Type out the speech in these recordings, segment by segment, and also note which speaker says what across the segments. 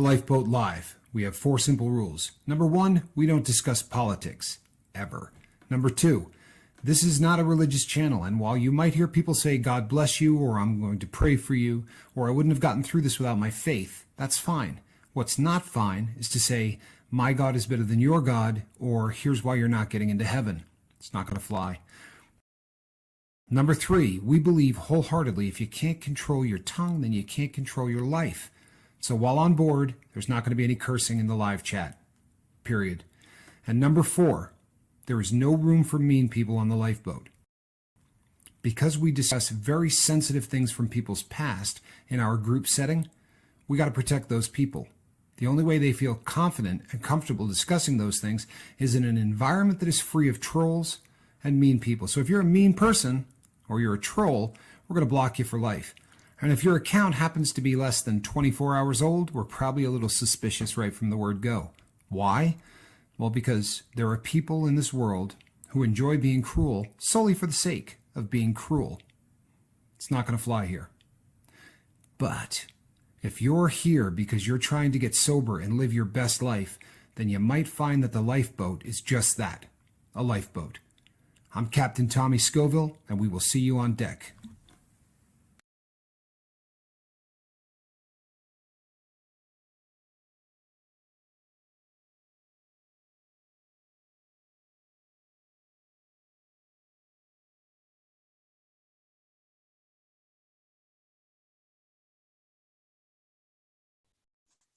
Speaker 1: Lifeboat Live. We have 4 simple rules. Number 1, we don't discuss politics, ever. Number 2, this is not a religious channel, and while you might hear people say, God bless you, or I'm going to pray for you, or I wouldn't have gotten through this without my faith, that's fine. What's not fine is to say, my God is better than your God, or here's why you're not getting into heaven. It's not going to fly. Number 3, we believe wholeheartedly if you can't control your tongue, then you can't control your life. So while on board, there's not going to be any cursing in the live chat, period. And number 4, there is no room for mean people on the lifeboat. Because we discuss very sensitive things from people's past in our group setting, we got to protect those people. The only way they feel confident and comfortable discussing those things is in an environment that is free of trolls and mean people. So if you're a mean person or you're a troll, we're going to block you for life. And if your account happens to be less than 24 hours old, we're probably a little suspicious right from the word go. Why? Well, because there are people in this world who enjoy being cruel solely for the sake of being cruel. It's not going to fly here. But if you're here because you're trying to get sober and live your best life, then you might find that the lifeboat is just that, a lifeboat. I'm Captain Tommy Scoville, and we will see you on deck.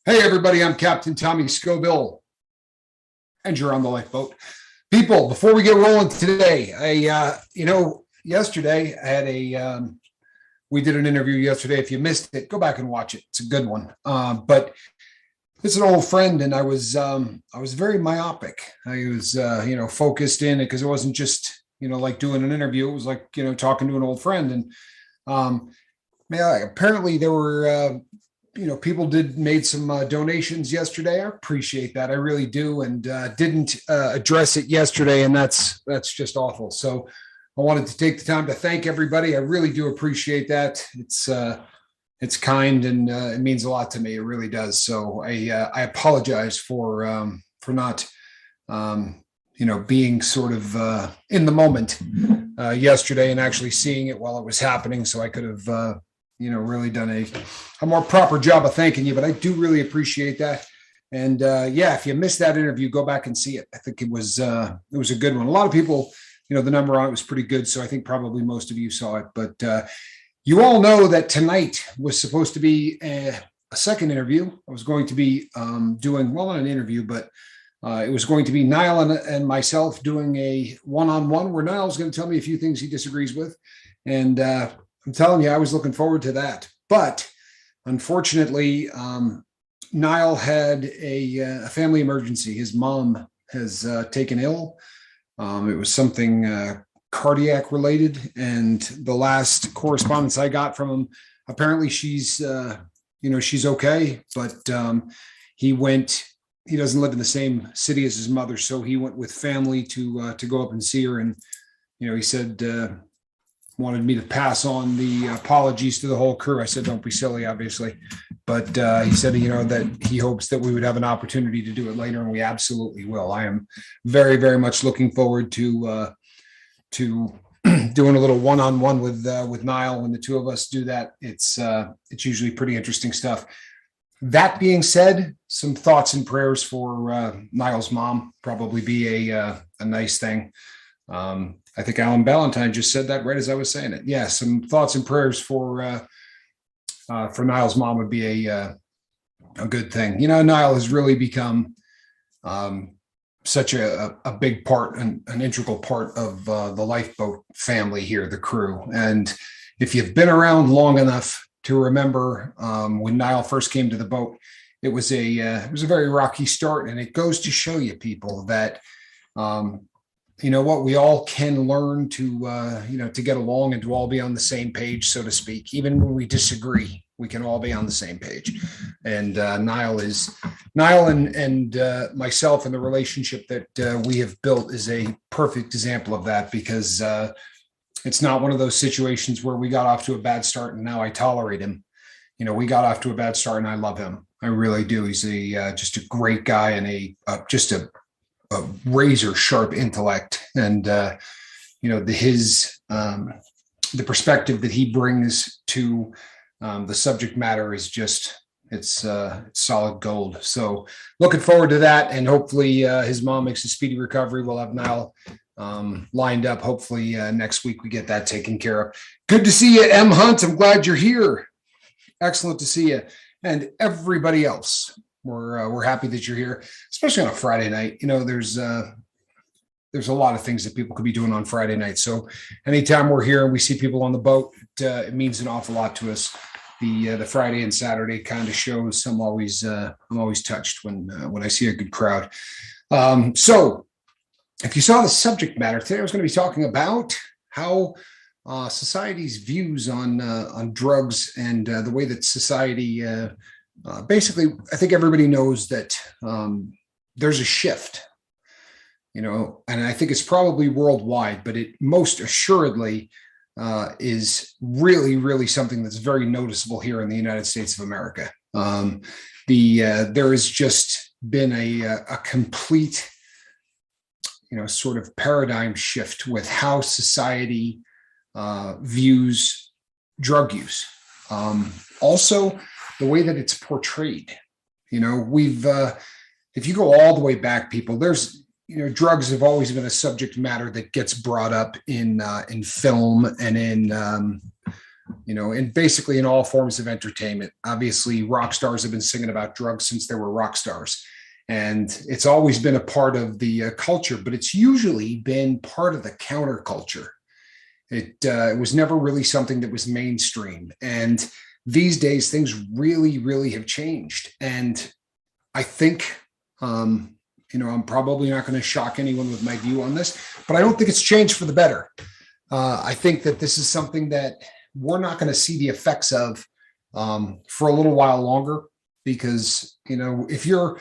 Speaker 1: Hey everybody, I'm Captain Tommy Scoville, and you're on the lifeboat. People, before we get rolling today, yesterday I had we did an interview yesterday. If you missed it, go back and watch it. It's a good one. But it's an old friend, and I was very myopic. I was, focused in it because it wasn't just, like doing an interview. It was like, talking to an old friend. And apparently there were, people made some donations yesterday. I appreciate that. I really do. And didn't address it yesterday. And that's just awful. So I wanted to take the time to thank everybody. I really do appreciate that. It's kind, and it means a lot to me. It really does. So I apologize for not, being sort of in the moment yesterday and actually seeing it while it was happening. So I could have, really done a more proper job of thanking you, but I do really appreciate that. And if you missed that interview, go back and see it. I think it was a good one. A lot of people, the number on it was pretty good. So I think probably most of you saw it, but you all know that tonight was supposed to be a second interview. I was going to be doing, well, not an interview, but it was going to be Niall and myself doing a one-on-one where Niall's going to tell me a few things he disagrees with. And I'm telling you, I was looking forward to that. But unfortunately, Niall had a family emergency. His mom has taken ill. It was something cardiac related. And the last correspondence I got from him, apparently she's okay. But he doesn't live in the same city as his mother. So he went with family to go up and see her. And, he said, wanted me to pass on the apologies to the whole crew. I said, don't be silly, obviously. But he said, that he hopes that we would have an opportunity to do it later, and we absolutely will. I am very, very much looking forward to doing a little one-on-one with Niall. When the two of us do that, it's usually pretty interesting stuff. That being said, some thoughts and prayers for Niall's mom probably be a nice thing. I think Alan Ballantyne just said that right as I was saying it. Yeah, some thoughts and prayers for Niall's mom would be a good thing. Niall has really become such a big part, an integral part of the Lifeboat family here, the crew. And if you've been around long enough to remember when Niall first came to the boat, it was a very rocky start, and it goes to show you, people, that we all can learn to get along and to all be on the same page, so to speak. Even when we disagree, we can all be on the same page. And Niall and myself, and the relationship that we have built is a perfect example of that, because it's not one of those situations where we got off to a bad start and now I tolerate him. we got off to a bad start, and I love him. I really do. He's just a great guy and just a razor sharp intellect, and the perspective that he brings to the subject matter is just it's solid gold. So looking forward to that, and hopefully his mom makes a speedy recovery. We'll have Niall lined up. Hopefully next week we get that taken care of. Good to see you, M. Hunt. I'm glad you're here. Excellent to see you, and everybody else. We're happy that you're here, especially on a Friday night. There's a lot of things that people could be doing on Friday night. So anytime we're here and we see people on the boat, it means an awful lot to us. The Friday and Saturday kind of shows. I'm always touched when I see a good crowd. So if you saw the subject matter today, I was going to be talking about how society's views on drugs and the way that society basically, I think everybody knows that there's a shift, and I think it's probably worldwide, but it most assuredly is really, really something that's very noticeable here in the United States of America. There has just been a complete, sort of paradigm shift with how society views drug use. Also, the way that it's portrayed. If you go all the way back, people, there's drugs have always been a subject matter that gets brought up in film and in basically in all forms of entertainment. Obviously, rock stars have been singing about drugs since they were rock stars, and it's always been a part of the culture, but it's usually been part of the counterculture. It was never really something that was mainstream, and these days things really, really have changed. And I think I'm probably not going to shock anyone with my view on this, but I don't think it's changed for the better. I think that this is something that we're not going to see the effects of for a little while longer, because, if you're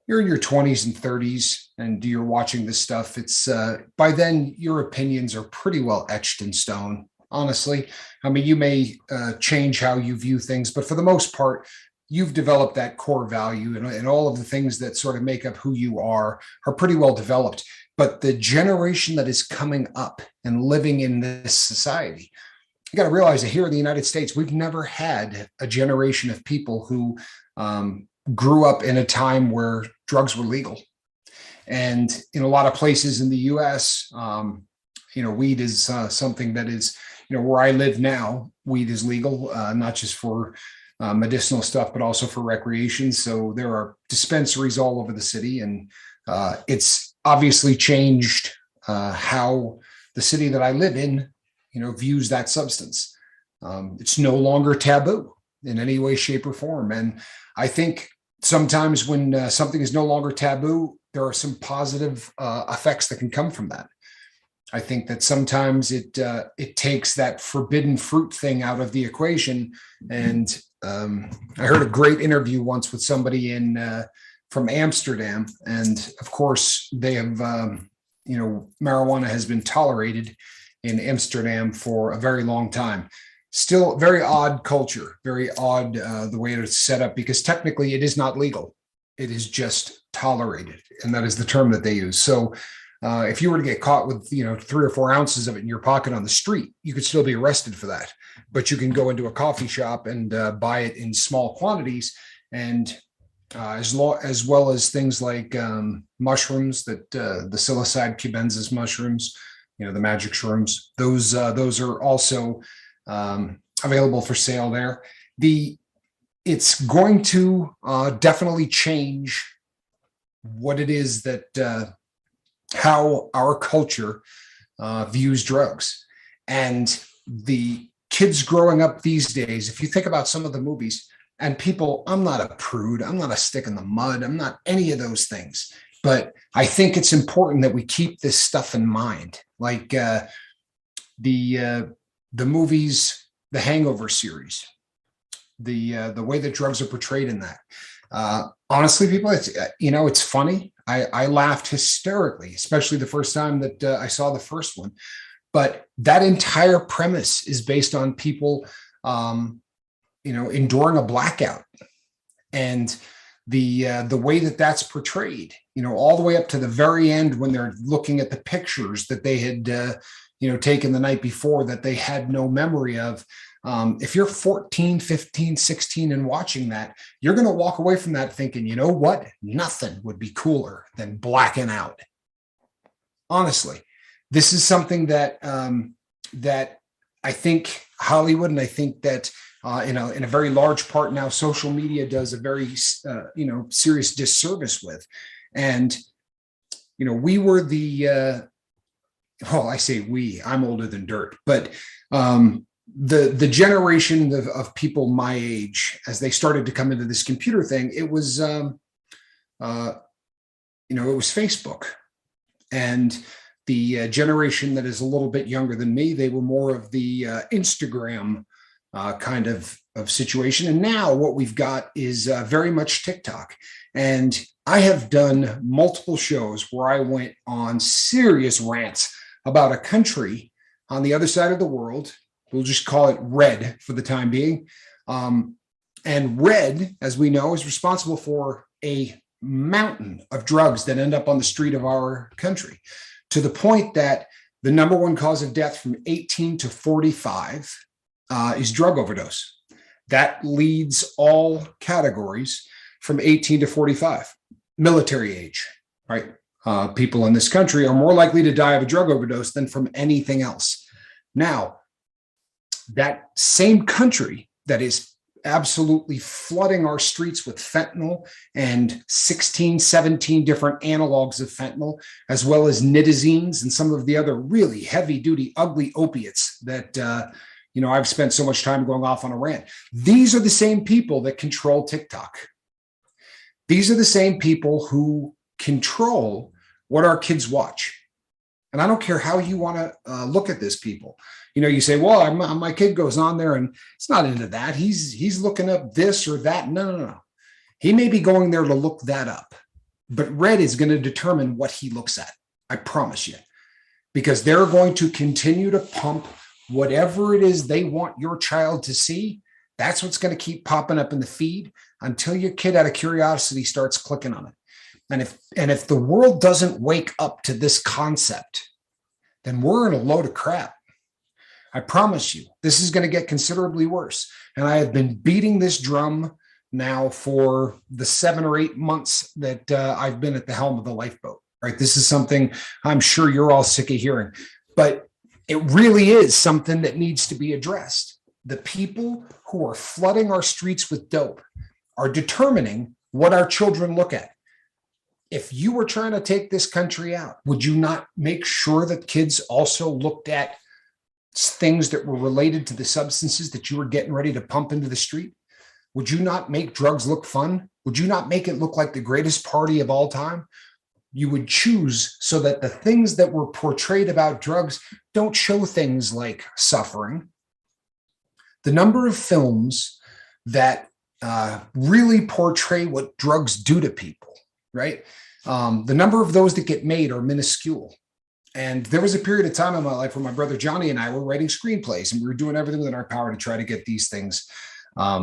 Speaker 1: in your 20s and 30s and you're watching this stuff, it's by then your opinions are pretty well etched in stone. Honestly, I mean, you may change how you view things, but for the most part, you've developed that core value, and all of the things that sort of make up who you are pretty well developed. But the generation that is coming up and living in this society, you got to realize that here in the United States, we've never had a generation of people who grew up in a time where drugs were legal. And in a lot of places in the U.S., weed is something that is, where I live now, weed is legal, not just for medicinal stuff, but also for recreation. So there are dispensaries all over the city, and it's obviously changed how the city that I live in, views that substance. It's no longer taboo in any way, shape, or form. And I think sometimes when something is no longer taboo, there are some positive effects that can come from that. I think that sometimes it takes that forbidden fruit thing out of the equation. And I heard a great interview once with somebody from Amsterdam, and of course they have marijuana has been tolerated in Amsterdam for a very long time. Still very odd culture, very odd the way it's set up, because technically it is not legal. It is just tolerated, and that is the term that they use. So if you were to get caught with 3 or 4 ounces of it in your pocket on the street, you could still be arrested for that. But you can go into a coffee shop and buy it in small quantities, and as well as things like mushrooms, that the psilocybe cubensis mushrooms, the magic shrooms. Those are also available for sale there. It's going to definitely change what it is that how our culture views drugs. And the kids growing up these days, if you think about some of the movies, and people, I'm not a prude, I'm not a stick in the mud, I'm not any of those things, but I think it's important that we keep this stuff in mind. Like the movies, the Hangover series, the way that drugs are portrayed in that. Honestly, people, it's funny. I laughed hysterically, especially the first time that I saw the first one. But that entire premise is based on people, enduring a blackout, and the way that that's portrayed, all the way up to the very end when they're looking at the pictures that they had, taken the night before that they had no memory of. If you're 14, 15, 16 and watching that, you're going to walk away from that thinking, you know what? Nothing would be cooler than blacking out. Honestly, this is something that that I think Hollywood, and I think that in a very large part now, social media does a very serious disservice with. And we were I say we. I'm older than dirt, but the generation of people my age, as they started to come into this computer thing, it was Facebook. And the generation that is a little bit younger than me, they were more of the Instagram kind of situation. And now what we've got is very much TikTok. And I have done multiple shows where I went on serious rants about a country on the other side of the world. We'll just call it Red for the time being. And Red, as we know, is responsible for a mountain of drugs that end up on the street of our country, to the point that the number one cause of death from 18 to 45 is drug overdose. That leads all categories from 18 to 45. Military age, right? People in this country are more likely to die of a drug overdose than from anything else. Now, that same country that is absolutely flooding our streets with fentanyl and 16, 17 different analogs of fentanyl, as well as nitazines and some of the other really heavy duty, ugly opiates that, I've spent so much time going off on a rant. These are the same people that control TikTok. These are the same people who control what our kids watch. And I don't care how you want to look at this, people. You say, well, my kid goes on there and it's not into that. He's looking up this or that. No. He may be going there to look that up, but Red is going to determine what he looks at. I promise you, because they're going to continue to pump whatever it is they want your child to see. That's what's going to keep popping up in the feed until your kid out of curiosity starts clicking on it. And if the world doesn't wake up to this concept, then we're in a load of crap. I promise you, this is going to get considerably worse. And I have been beating this drum now for the 7 or 8 months that I've been at the helm of the Lifeboat, right? This is something I'm sure you're all sick of hearing, but it really is something that needs to be addressed. The people who are flooding our streets with dope are determining what our children look at. If you were trying to take this country out, would you not make sure that kids also looked at things that were related to the substances that you were getting ready to pump into the street? Would you not make drugs look fun? Would you not make it look like the greatest party of all time? You would choose so that the things that were portrayed about drugs don't show things like suffering. The number of films that really portray what drugs do to people, right? The number of those that get made are minuscule. And there was a period of time in my life where my brother Johnny and I were writing screenplays, and we were doing everything within our power to try to get these things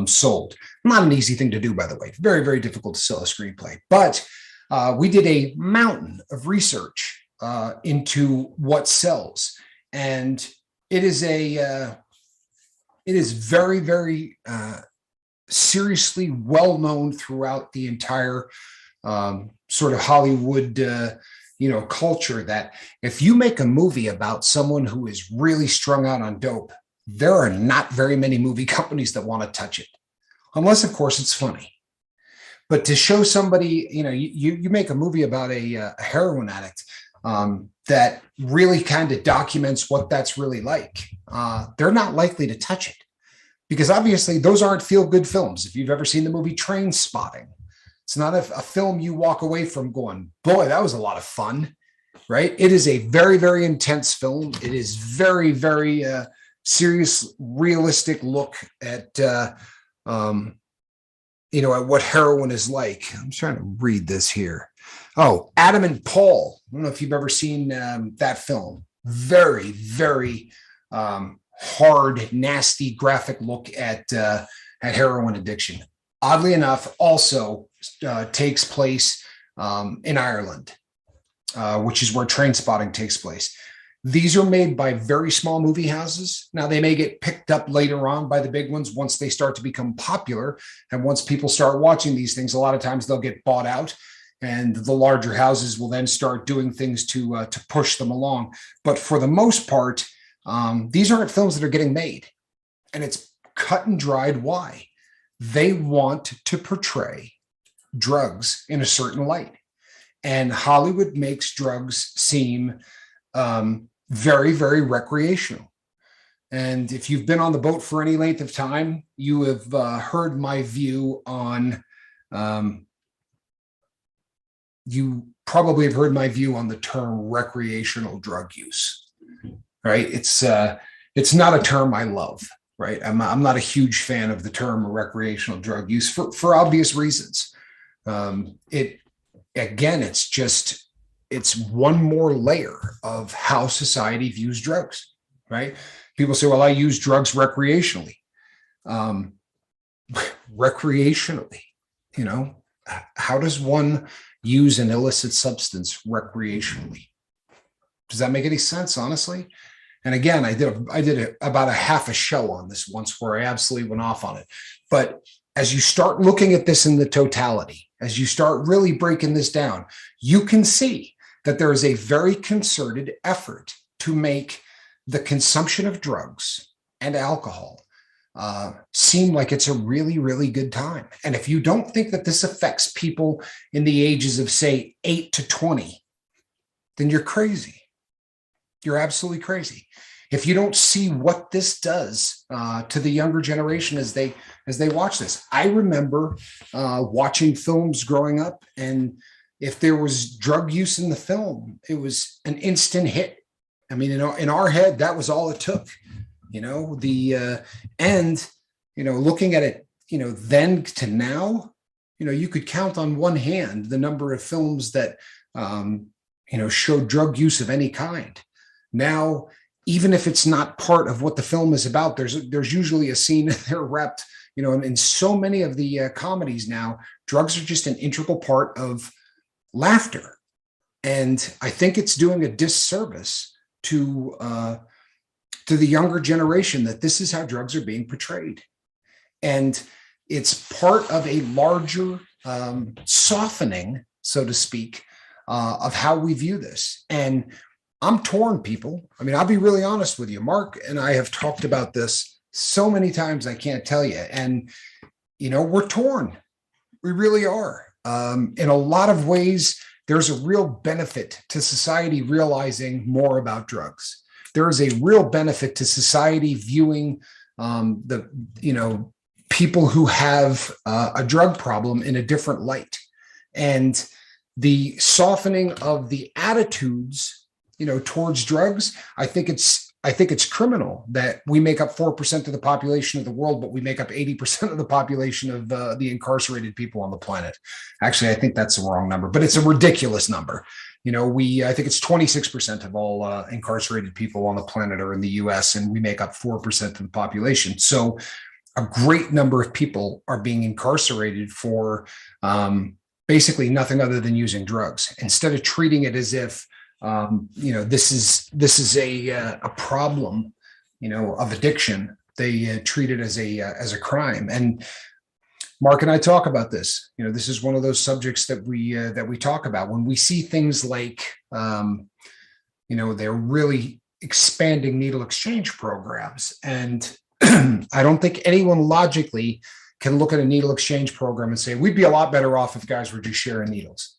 Speaker 1: sold. Not an easy thing to do, by the way. Very, very difficult to sell a screenplay. But we did a mountain of research into what sells. And it is very, very seriously well known throughout the entire sort of Hollywood culture, that if you make a movie about someone who is really strung out on dope, there are not very many movie companies that want to touch it, unless of course it's funny. But to show somebody, you make a movie about a heroin addict that really kind of documents what that's really like, they're not likely to touch it, because obviously those aren't feel-good films. If you've ever seen the movie Trainspotting, it's not a film you walk away from going, boy, that was a lot of fun, right? It is a very, very intense film. It is very, very serious, realistic look at, at what heroin is like. I'm trying to read this here. Oh, Adam and Paul. I don't know if you've ever seen that film. Very, very hard, nasty, graphic look at at heroin addiction. Oddly enough, also takes place in Ireland, which is where Train Spotting takes place. These are made by very small movie houses. Now, they may get picked up later on by the big ones once they start to become popular. And once people start watching these things, a lot of times they'll get bought out. And the larger houses will then start doing things to push them along. But for the most part, these aren't films that are getting made. And it's cut and dried why. They want to portray drugs in a certain light. And Hollywood makes drugs seem very, very recreational. And if you've been on the boat for any length of time, you have heard my view on, you probably have heard my view on the term recreational drug use, right? It's not a term I love, right? I'm not a huge fan of the term recreational drug use for obvious reasons. It's one more layer of how society views drugs, right? People say, well, I use drugs recreationally. Recreationally, how does one use an illicit substance recreationally? Does that make any sense, honestly? And again, I did about a half a show on this once where I absolutely went off on it. But as you start looking at this in the totality, as you start really breaking this down, you can see that there is a very concerted effort to make the consumption of drugs and alcohol seem like it's a really, really good time. And if you don't think that this affects people in the ages of, say, 8 to 20, then you're crazy. You're absolutely crazy. If you don't see what this does to the younger generation as they watch this. I remember watching films growing up, and if there was drug use in the film, it was an instant hit. I mean, in our head, that was all it took. Looking at it, then to now, you could count on one hand the number of films that show drug use of any kind. Now, even if it's not part of what the film is about, there's usually a scene there wrapped, in so many of the comedies now, drugs are just an integral part of laughter. And I think it's doing a disservice to the younger generation that this is how drugs are being portrayed. And it's part of a larger softening, so to speak, of how we view this. And I'm torn, people. I mean, I'll be really honest with you. Mark and I have talked about this so many times, I can't tell you. And, we're torn. We really are. In a lot of ways, there's a real benefit to society realizing more about drugs. There is a real benefit to society viewing people who have a drug problem in a different light. And the softening of the attitudes towards drugs, I think it's criminal that we make up 4% of the population of the world, but we make up 80% of the population of the incarcerated people on the planet. Actually, I think that's the wrong number, but it's a ridiculous number. I think it's 26% of all incarcerated people on the planet are in the US, and we make up 4% of the population. So a great number of people are being incarcerated for basically nothing other than using drugs, instead of treating it as if this is a problem, of addiction. They treat it as a crime. And Mark and I talk about this. This is one of those subjects that we talk about when we see things like, they're really expanding needle exchange programs. And I don't think anyone logically can look at a needle exchange program and say, we'd be a lot better off if guys were just sharing needles.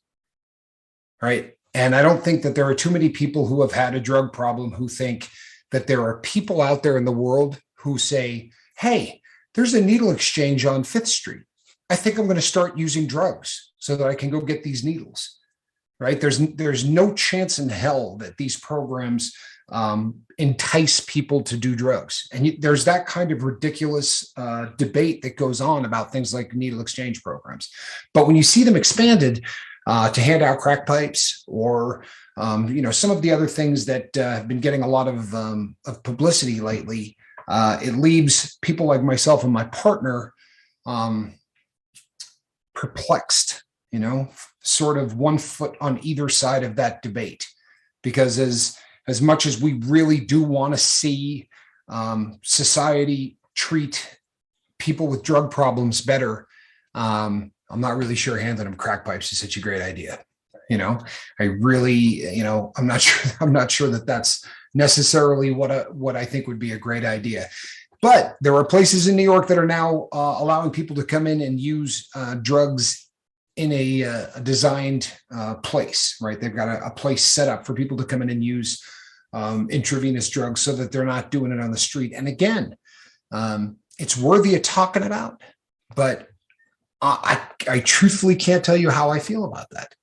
Speaker 1: Right. And I don't think that there are too many people who have had a drug problem who think that there are people out there in the world who say, hey, there's a needle exchange on 5th Street. I think I'm going to start using drugs so that I can go get these needles, right? There's no chance in hell that these programs entice people to do drugs. And there's that kind of ridiculous debate that goes on about things like needle exchange programs. But when you see them expanded, to hand out crack pipes or, some of the other things that have been getting a lot of publicity lately, it leaves people like myself and my partner perplexed, sort of one foot on either side of that debate, because as much as we really do want to see society treat people with drug problems better, I'm not really sure handing them crack pipes is such a great idea. I really, I'm not sure that that's necessarily what I think would be a great idea. But there are places in New York that are now allowing people to come in and use drugs in a designed place, right? They've got a place set up for people to come in and use intravenous drugs so that they're not doing it on the street. And again, it's worthy of talking about, but I truthfully can't tell you how I feel about that.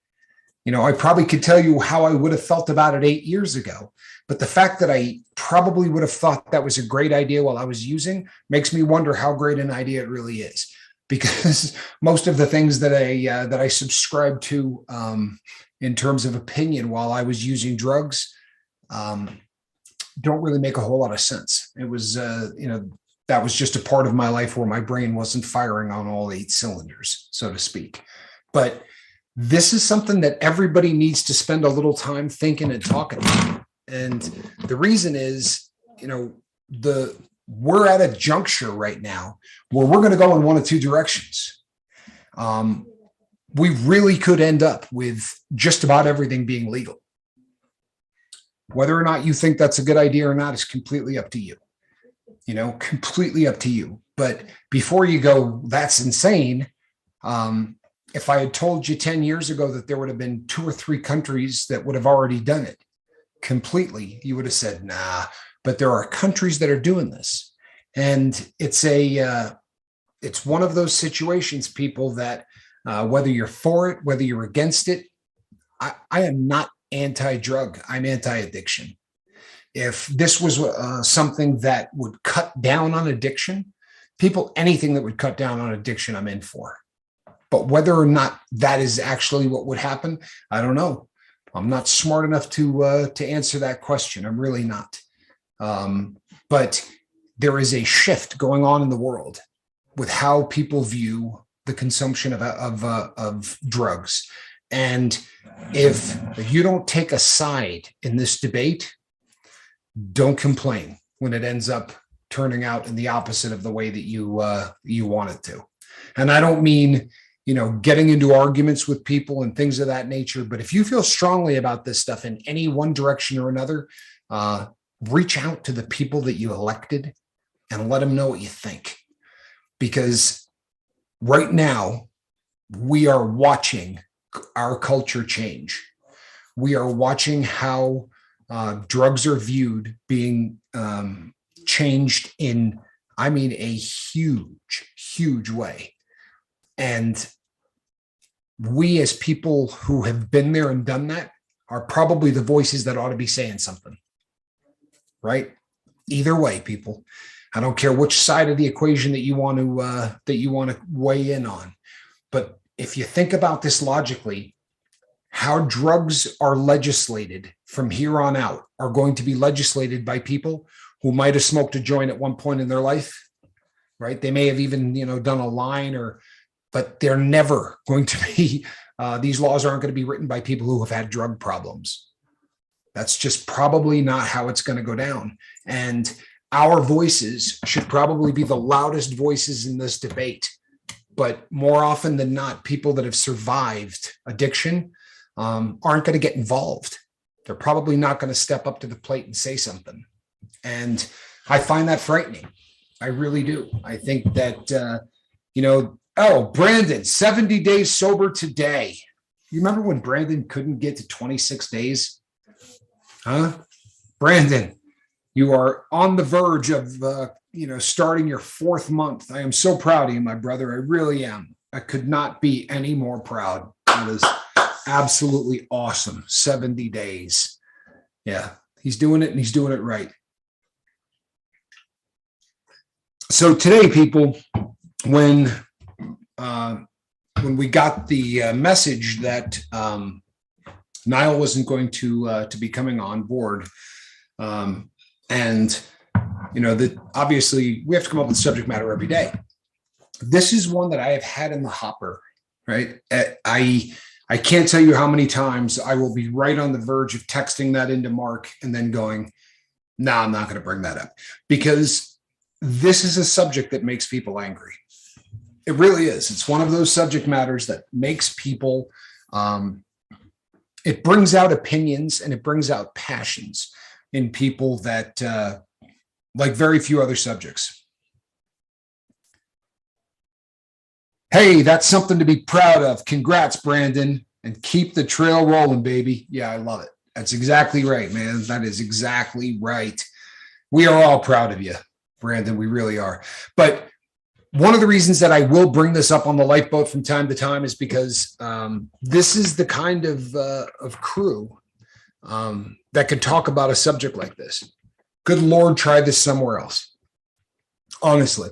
Speaker 1: I probably could tell you how I would have felt about it 8 years ago, but the fact that I probably would have thought that was a great idea while I was using makes me wonder how great an idea it really is. Because most of the things that I subscribed to in terms of opinion while I was using drugs don't really make a whole lot of sense. It was, that was just a part of my life where my brain wasn't firing on all 8 cylinders, so to speak. But this is something that everybody needs to spend a little time thinking and talking about. And the reason is, we're at a juncture right now where we're going to go in one of two directions. We really could end up with just about everything being legal. Whether or not you think that's a good idea or not is completely up to you. Completely up to you. But before you go, that's insane. If I had told you 10 years ago that there would have been 2 or 3 countries that would have already done it completely, you would have said, nah. But there are countries that are doing this. And it's one of those situations, people, that whether you're for it, whether you're against it, I am not anti-drug. I'm anti-addiction. If this was something that would cut down on addiction, anything that would cut down on addiction, I'm in for. But whether or not that is actually what would happen, I don't know. I'm not smart enough to answer that question. I'm really not. But there is a shift going on in the world with how people view the consumption of drugs. And if you don't take a side in this debate, don't complain when it ends up turning out in the opposite of the way that you want it to. And I don't mean, getting into arguments with people and things of that nature. But if you feel strongly about this stuff in any one direction or another, reach out to the people that you elected and let them know what you think. Because right now, we are watching our culture change. We are watching how drugs are viewed being changed in, a huge, huge way. And we, as people who have been there and done that, are probably the voices that ought to be saying something, right? Either way, people, I don't care which side of the equation that you want to weigh in on. But if you think about this logically, how drugs are legislated from here on out are going to be legislated by people who might have smoked a joint at one point in their life, right? They may have even, done a line but they're never going to be, these laws aren't going to be written by people who have had drug problems. That's just probably not how it's going to go down. And our voices should probably be the loudest voices in this debate. But more often than not, people that have survived addiction aren't going to get involved. They're probably not going to step up to the plate and say something. And I find that frightening. I really do. I think that, Brandon, 70 days sober today. You remember when Brandon couldn't get to 26 days? Huh? Brandon, you are on the verge of, starting your 4th month. I am so proud of you, my brother. I really am. I could not be any more proud. That is absolutely awesome. 70 days. Yeah, he's doing it and he's doing it right. So today, people, when we got the message that Niall wasn't going to be coming on board, and that obviously we have to come up with subject matter every day. This is one that I have had in the hopper, right? I can't tell you how many times I will be right on the verge of texting that into Mark and then going, no, I'm not going to bring that up, because this is a subject that makes people angry. It really is. It's one of those subject matters that makes people, it brings out opinions and it brings out passions in people that, like very few other subjects. Hey, that's something to be proud of. Congrats, Brandon, and keep the trail rolling, baby. Yeah, I love it. That's exactly right, man. That is exactly right. We are all proud of you, Brandon. We really are. But one of the reasons that I will bring this up on the Lifeboat from time to time is because this is the kind of crew that could talk about a subject like this. Good Lord, try this somewhere else. Honestly,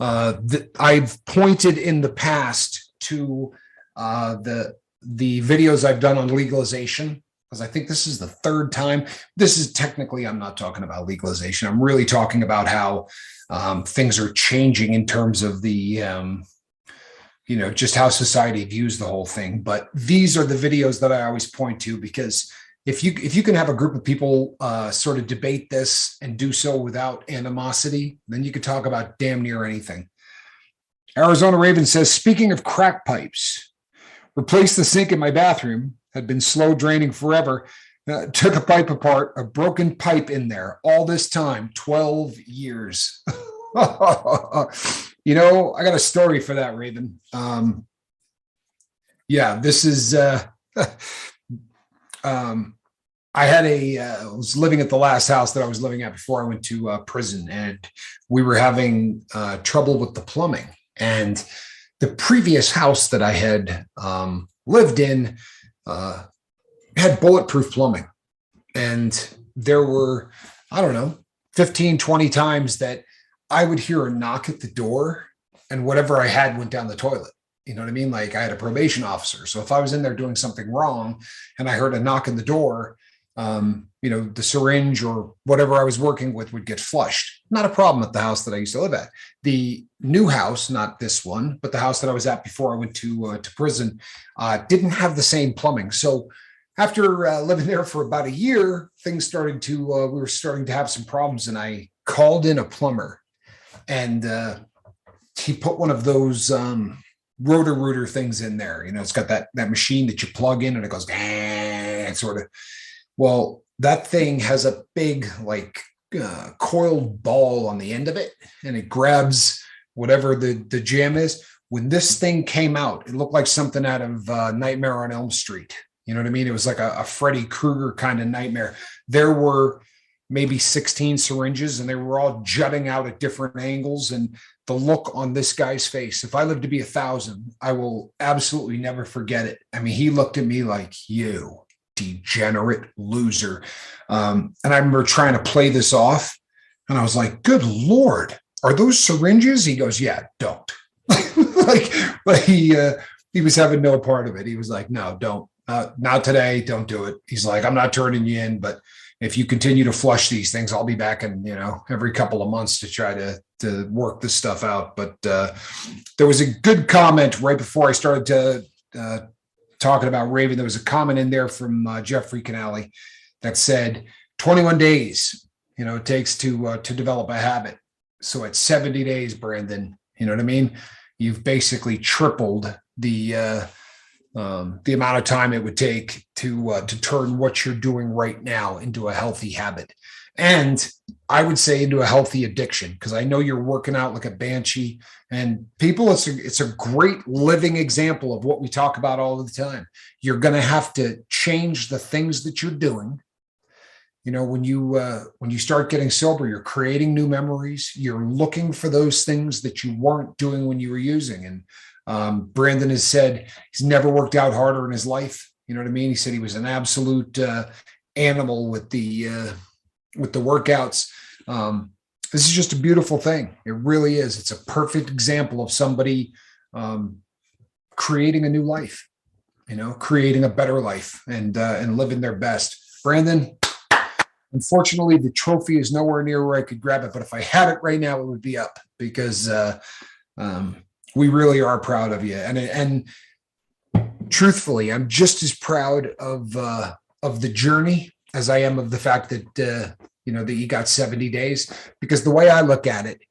Speaker 1: I've pointed in the past to the videos I've done on legalization, because I think this is the third time. This is technically, I'm not talking about legalization. I'm really talking about how things are changing in terms of the, just how society views the whole thing. But these are the videos that I always point to, because if you can have a group of people sort of debate this and do so without animosity, then you could talk about damn near anything. Arizona Raven says, speaking of crack pipes, replaced the sink in my bathroom, had been slow draining forever. Took a pipe apart, a broken pipe in there. All this time, 12 years. I got a story for that, Raven. This is, I was living at the last house that I was living at before I went to prison, and we were having trouble with the plumbing. And the previous house that I had lived in had bulletproof plumbing. And there were, 15, 20 times that I would hear a knock at the door and whatever I had went down the toilet. You know what I mean? Like, I had a probation officer. So if I was in there doing something wrong and I heard a knock on the door, the syringe or whatever I was working with would get flushed. Not a problem at the house that I used to live at. The new house, not this one, but the house that I was at before I went to prison, didn't have the same plumbing. So after living there for about a year, things started to, we were starting to have some problems, and I called in a plumber, and he put one of those rotor-rooter things in there. It's got that machine that you plug in and it goes, sort of. Well, that thing has a big, coiled ball on the end of it, and it grabs whatever the jam is. When this thing came out, it looked like something out of Nightmare on Elm Street. You know what I mean? It was like a Freddy Krueger kind of nightmare. There were maybe 16 syringes, and they were all jutting out at different angles. And the look on this guy's face, if I live to be 1,000, I will absolutely never forget it. I mean, he looked at me like, you degenerate loser. And I remember trying to play this off, and I was like, good Lord, are those syringes? He goes, yeah, don't. But he was having no part of it. He was like, no, don't. Not today. Don't do it. He's like, I'm not turning you in, but if you continue to flush these things, I'll be back in, every couple of months to try to work this stuff out. But there was a good comment right before I started to talking about Raven. There was a comment in there from Jeffrey Canale that said 21 days, it takes to develop a habit. So at 70 days, Brandon, you know what I mean? You've basically tripled the amount of time it would take to turn what you're doing right now into a healthy habit. And I would say into a healthy addiction, because I know you're working out like a banshee, and people, it's a great living example of what we talk about all the time. You're going to have to change the things that you're doing. When you start getting sober, you're creating new memories. You're looking for those things that you weren't doing when you were using. And Brandon has said he's never worked out harder in his life. You know what I mean? He said he was an absolute animal with the workouts. This is just a beautiful thing. It really is. It's a perfect example of somebody creating a new life, creating a better life and living their best. Brandon, unfortunately, the trophy is nowhere near where I could grab it, but if I had it right now, it would be up, because We really are proud of you. And truthfully, I'm just as proud of the journey as I am of the fact that, that you got 70 days, because the way I look at it,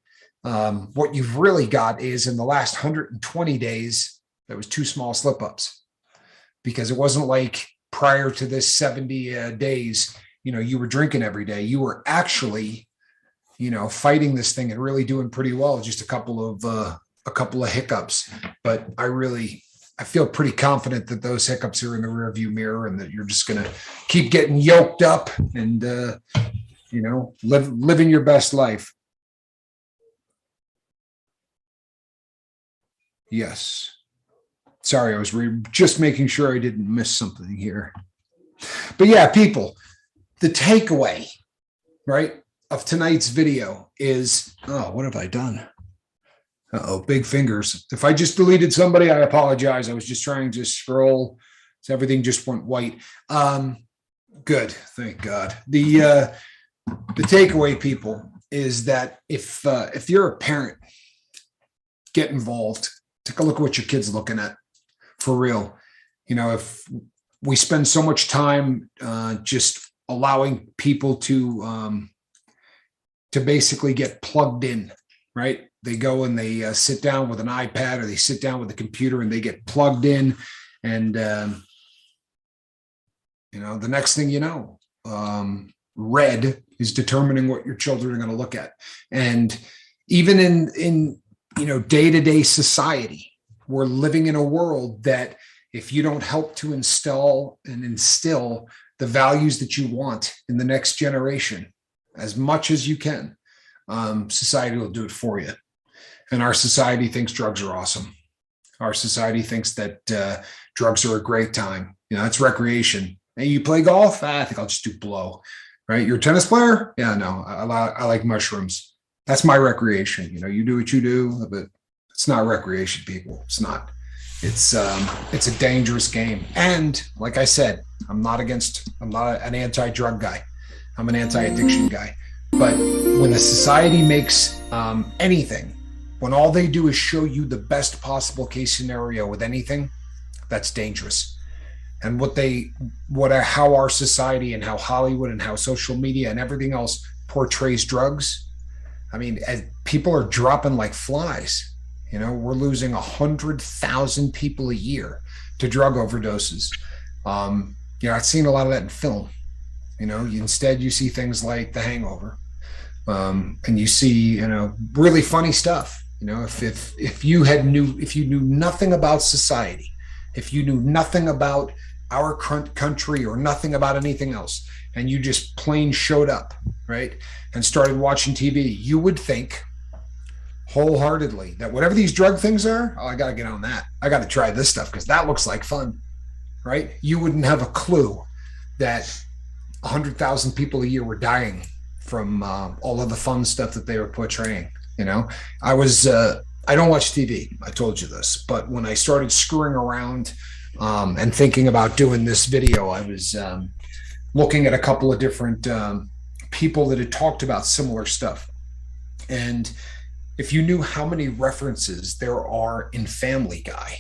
Speaker 1: what you've really got is in the last 120 days, there was 2 small slip ups, because it wasn't like prior to this 70 days, you were drinking every day. You were actually, fighting this thing and really doing pretty well. Just a couple of hiccups, but I feel pretty confident that those hiccups are in the rearview mirror, and that you're just going to keep getting yoked up and, living your best life. Yes. Sorry, I was just making sure I didn't miss something here. But yeah, people, the takeaway, right, of tonight's video is, what have I done? Big fingers. If I just deleted somebody, I apologize. I was just trying to scroll, so everything just went white. Good, thank God. The takeaway, people, is that if you're a parent, get involved. Take a look at what your kid's looking at. For real. If we spend so much time just allowing people to basically get plugged in, right? They go and they sit down with an iPad, or they sit down with a computer and they get plugged in. And, the next thing you know, red is determining what your children are going to look at. And even in day-to-day society, we're living in a world that if you don't help to instill the values that you want in the next generation as much as you can, society will do it for you. And our society thinks drugs are awesome. Our society thinks that drugs are a great time. It's recreation. Hey, you play golf? I think I'll just do blow. Right? You're a tennis player? Yeah, no, I like mushrooms. That's my recreation. You do what you do, but it's not recreation, people. It's not. It's a dangerous game. And like I said, I'm not an anti-drug guy. I'm an anti-addiction guy. But when a society makes anything, when all they do is show you the best possible case scenario with anything, that's dangerous. And how our society and how Hollywood and how social media and everything else portrays drugs, I mean, people are dropping like flies. We're losing 100,000 people a year to drug overdoses. I've seen a lot of that in film. Instead you see things like The Hangover, and you see, really funny stuff. If you knew nothing about society, if you knew nothing about our country or nothing about anything else, and you just plain showed up, right, and started watching TV, you would think wholeheartedly that whatever these drug things are, I got to get on that. I got to try this stuff because that looks like fun, right? You wouldn't have a clue that 100,000 people a year were dying from all of the fun stuff that they were portraying. I don't watch TV. I told you this, but when I started screwing around and thinking about doing this video, I was looking at a couple of different people that had talked about similar stuff. And if you knew how many references there are in Family Guy,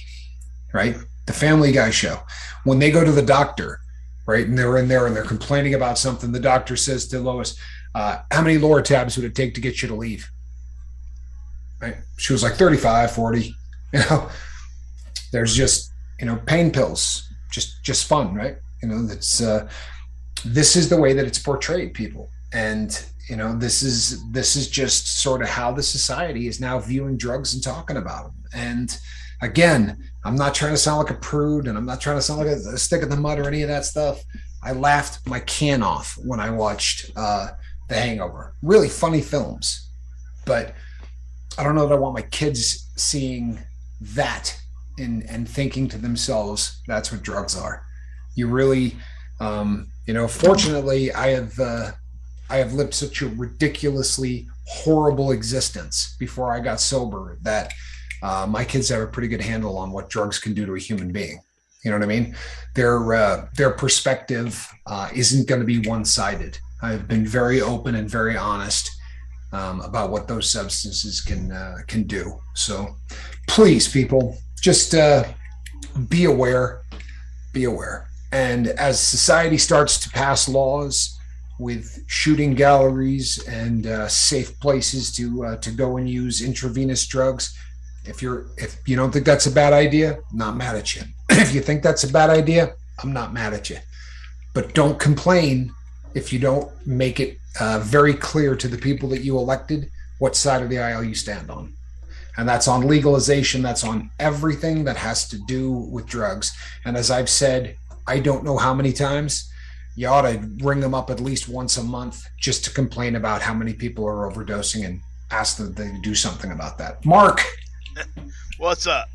Speaker 1: right? The Family Guy show, when they go to the doctor, right? And they're in there and they're complaining about something. The doctor says to Lois, how many Lortabs would it take to get you to leave? Right? She was like 35, 40, there's just, pain pills, just fun, right? That's, this is the way that it's portrayed, people. And, this is just sort of how the society is now viewing drugs and talking about them. And again, I'm not trying to sound like a prude, and I'm not trying to sound like a stick in the mud or any of that stuff. I laughed my can off when I watched The Hangover. Really funny films, but I don't know that I want my kids seeing that and thinking to themselves, that's what drugs are. You really, fortunately, I have lived such a ridiculously horrible existence before I got sober that my kids have a pretty good handle on what drugs can do to a human being. You know what I mean? Their perspective isn't going to be one-sided. I've been very open and very honest about what those substances can do. So please, people, just be aware, be aware. And as society starts to pass laws with shooting galleries and safe places to go and use intravenous drugs, if you don't think that's a bad idea, I'm not mad at you. If you think that's a bad idea, I'm not mad at you. But don't complain if you don't make it very clear to the people that you elected what side of the aisle you stand on. And that's on legalization. That's on everything that has to do with drugs. And as I've said, I don't know how many times, you ought to ring them up at least once a month just to complain about how many people are overdosing and ask them to do something about that. Mark.
Speaker 2: What's up?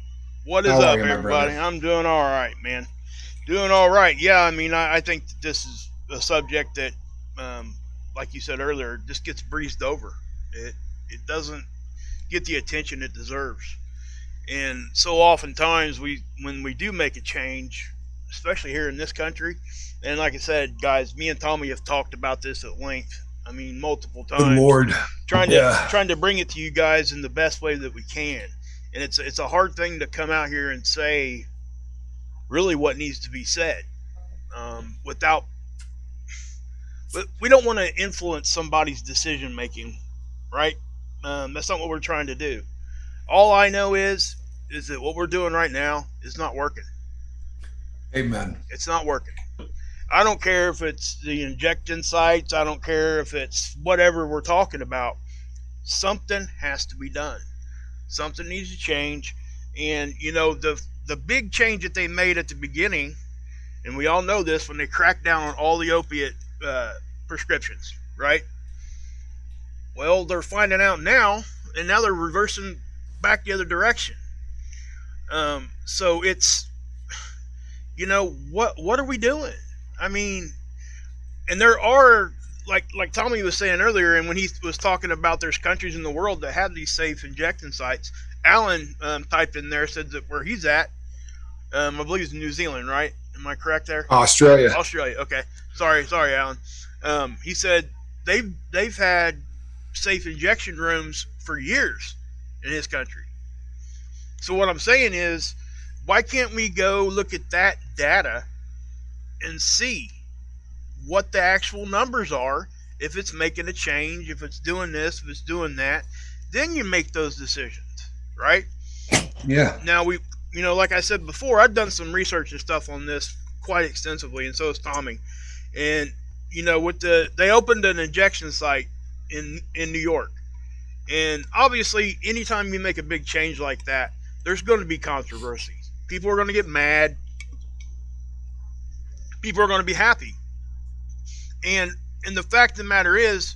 Speaker 2: What is up, everybody? I'm doing all right, man. Doing all right. Yeah, I mean, I think that this is a subject that, like you said earlier, just gets breezed over. It doesn't get the attention it deserves. And so oftentimes when we do make a change, especially here in this country, and like I said, guys, me and Tommy have talked about this at length. I mean, multiple times.
Speaker 1: Good Lord.
Speaker 2: Trying to bring it to you guys in the best way that we can. And it's a hard thing to come out here and say really what needs to be said without. But we don't want to influence somebody's decision making, right? That's not what we're trying to do. All I know is that what we're doing right now is not working.
Speaker 1: Amen.
Speaker 2: It's not working. I don't care if it's the injection sites. I don't care if it's whatever we're talking about. Something has to be done. Something needs to change. And, you know, the big change that they made at the beginning, and we all know this, when they cracked down on all the opiate prescriptions, right? Well, they're finding out now, and now they're reversing back the other direction. So it's, you know, what are we doing? I mean, and there are, like Tommy was saying earlier, and when he was talking about there's countries in the world that have these safe injection sites. Alan typed in there, said that where he's at, I believe it's New Zealand, right? Am I correct there?
Speaker 1: Australia.
Speaker 2: Okay. Sorry, Alan. He said they've had safe injection rooms for years in his country. So what I'm saying is, why can't we go look at that data and see what the actual numbers are, if it's making a change, if it's doing this, if it's doing that, then you make those decisions, right?
Speaker 1: Yeah.
Speaker 2: Now like I said before, I've done some research and stuff on this quite extensively, and so has Tommy. And, you know, they opened an injection site in New York. And obviously, anytime you make a big change like that, there's going to be controversy. People are going to get mad. People are going to be happy. And the fact of the matter is,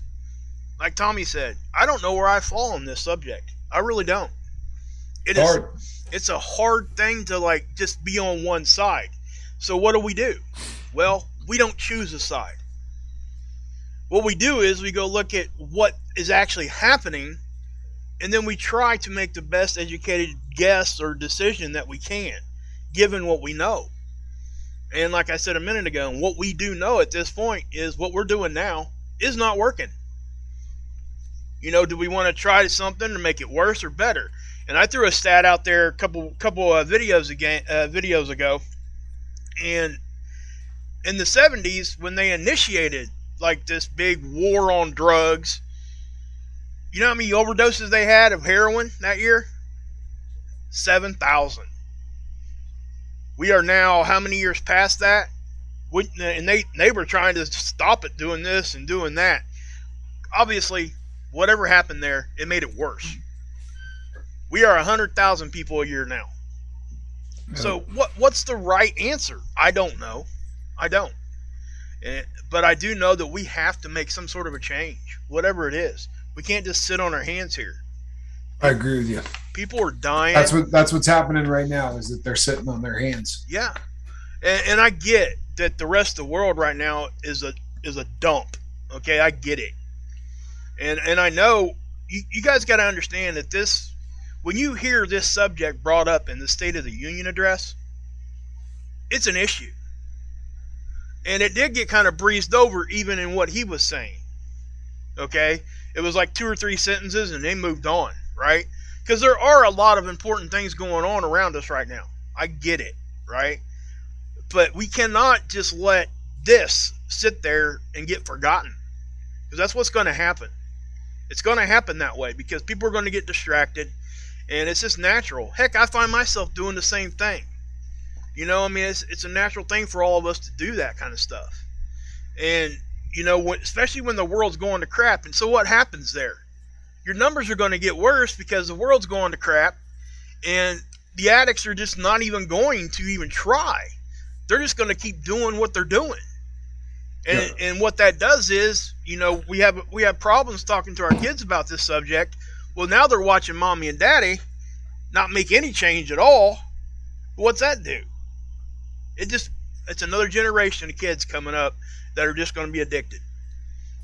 Speaker 2: like Tommy said, I don't know where I fall on this subject. I really don't. It's a hard thing to like just be on one side. So what do? Well, we don't choose a side. What we do is we go look at what is actually happening, and then we try to make the best educated guess or decision that we can, given what we know. And like I said a minute ago, what we do know at this point is what we're doing now is not working. You know, do we want to try something to make it worse or better? And I threw a stat out there a couple of videos ago, and in the 70s, when they initiated like this big war on drugs, you know how many overdoses they had of heroin that year? 7,000. We are now how many years past that? And they were trying to stop it doing this and doing that. Obviously, whatever happened there, it made it worse. We are 100,000 people a year now. So what's the right answer? I don't know. I don't. But I do know that we have to make some sort of a change, whatever it is. We can't just sit on our hands here.
Speaker 1: I agree with you.
Speaker 2: People are dying.
Speaker 1: That's what's happening right now, is that they're sitting on their hands.
Speaker 2: Yeah, and I get that the rest of the world right now is a dump. Okay, I get it, and I know you guys got to understand that this, when you hear this subject brought up in the State of the Union address, it's an issue, and it did get kind of breezed over even in what he was saying. Okay, it was like 2 or 3 sentences and they moved on, right? Because there are a lot of important things going on around us right now. I get it, right? But we cannot just let this sit there and get forgotten, because that's what's going to happen. It's going to happen that way because people are going to get distracted, and it's just natural. Heck, I find myself doing the same thing. You know, I mean, it's a natural thing for all of us to do that kind of stuff. And, you know, especially when the world's going to crap. And so what happens there? Your numbers are going to get worse because the world's going to crap, and the addicts are just not even going to even try. They're just going to keep doing what they're doing. And what that does is, you know, we have problems talking to our kids about this subject. Well, now they're watching mommy and daddy not make any change at all. What's that do? It's another generation of kids coming up that are just going to be addicted.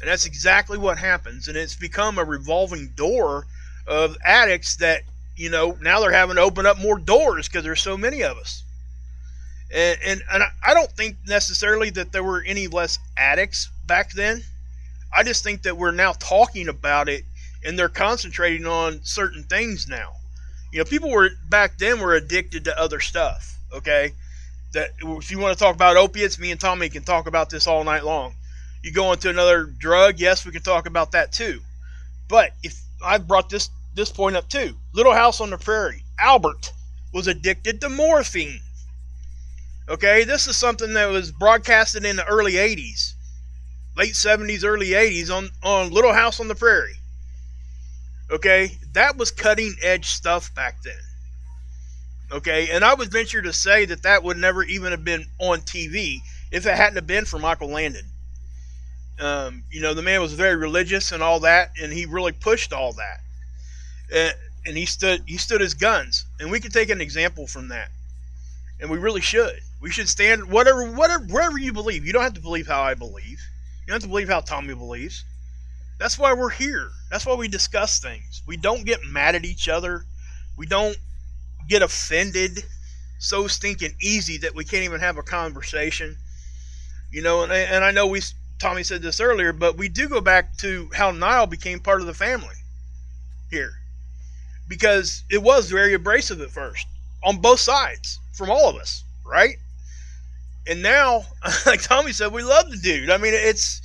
Speaker 2: And that's exactly what happens. And it's become a revolving door of addicts that, you know, now they're having to open up more doors because there's so many of us. And I don't think necessarily that there were any less addicts back then. I just think that we're now talking about it and they're concentrating on certain things now. You know, people were back then were addicted to other stuff, okay? That if you want to talk about opiates, me and Tommy can talk about this all night long. You go into another drug, yes, we can talk about that too. But if I brought this point up too. Little House on the Prairie, Albert was addicted to morphine. Okay, this is something that was broadcasted in the early 80s, late 70s, early 80s on Little House on the Prairie. Okay, that was cutting edge stuff back then. Okay, and I would venture to say that would never even have been on TV if it hadn't have been for Michael Landon. You know, the man was very religious and all that, and he really pushed all that. And he stood his guns. And we could take an example from that. And we really should. We should stand wherever you believe. You don't have to believe how I believe. You don't have to believe how Tommy believes. That's why we're here. That's why we discuss things. We don't get mad at each other. We don't get offended so stinking easy that we can't even have a conversation. You know, and I know Tommy said this earlier, but we do go back to how Niall became part of the family here. Because it was very abrasive at first. On both sides. From all of us. Right? And now, like Tommy said, we love the dude. I mean, it's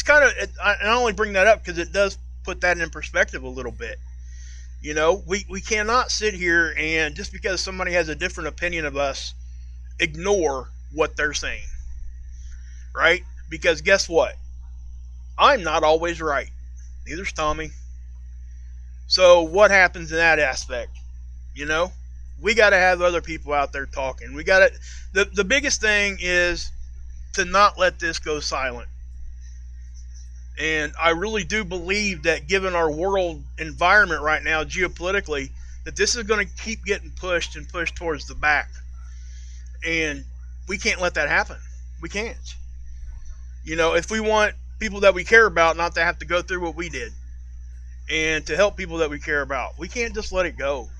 Speaker 2: kind of, I only bring that up because it does put that in perspective a little bit. You know, we cannot sit here and just because somebody has a different opinion of us, ignore what they're saying. Right? Because guess what? I'm not always right. Neither's Tommy. So what happens in that aspect? You know? We got to have other people out there talking. We got to. The biggest thing is to not let this go silent. And I really do believe that given our world environment right now, geopolitically, that this is going to keep getting pushed and pushed towards the back. And we can't let that happen. We can't. You know, if we want people that we care about not to have to go through what we did, and to help people that we care about, we can't just let it go.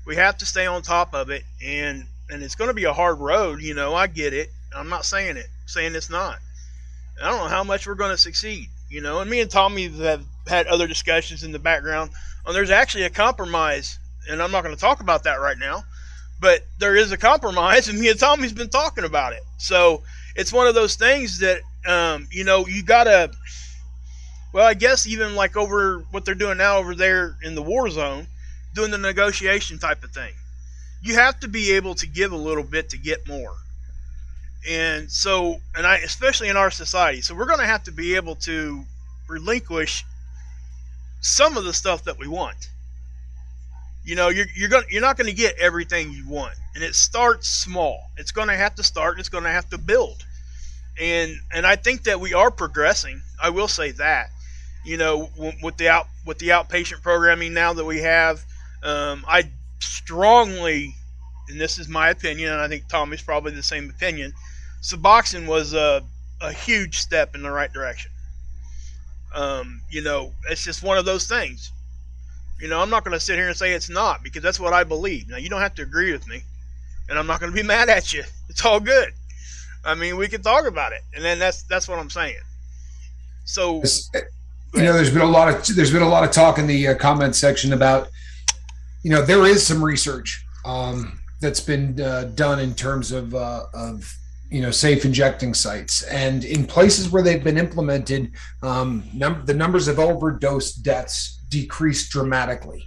Speaker 2: We have to stay on top of it, and it's going to be a hard road. You know, I get it. I'm not saying it's not. I don't know how much we're going to succeed. You know, and me and Tommy have had other discussions in the background. And there's actually a compromise, and I'm not going to talk about that right now, but there is a compromise, and me and Tommy's been talking about it. So it's one of those things that, you know, you got to, well, I guess even like over what they're doing now over there in the war zone, doing the negotiation type of thing. You have to be able to give a little bit to get more. And so, especially in our society, so we're going to have to be able to relinquish some of the stuff that we want. You know, you're not going to get everything you want, and it starts small. It's going to have to start, and it's going to have to build. And I think that we are progressing. I will say that. You know, with the outpatient programming now that we have, I strongly, and this is my opinion, and I think Tommy's probably the same opinion, Suboxone was a huge step in the right direction. You know, it's just one of those things. You know, I'm not going to sit here and say it's not, because that's what I believe. Now, you don't have to agree with me, and I'm not going to be mad at you. It's all good. I mean, we can talk about it, and then that's what I'm saying. So,
Speaker 1: there's been a lot of talk in the comment section about, there is some research that's been done in terms of safe injecting sites, and in places where they've been implemented, the numbers of overdose deaths decreased dramatically.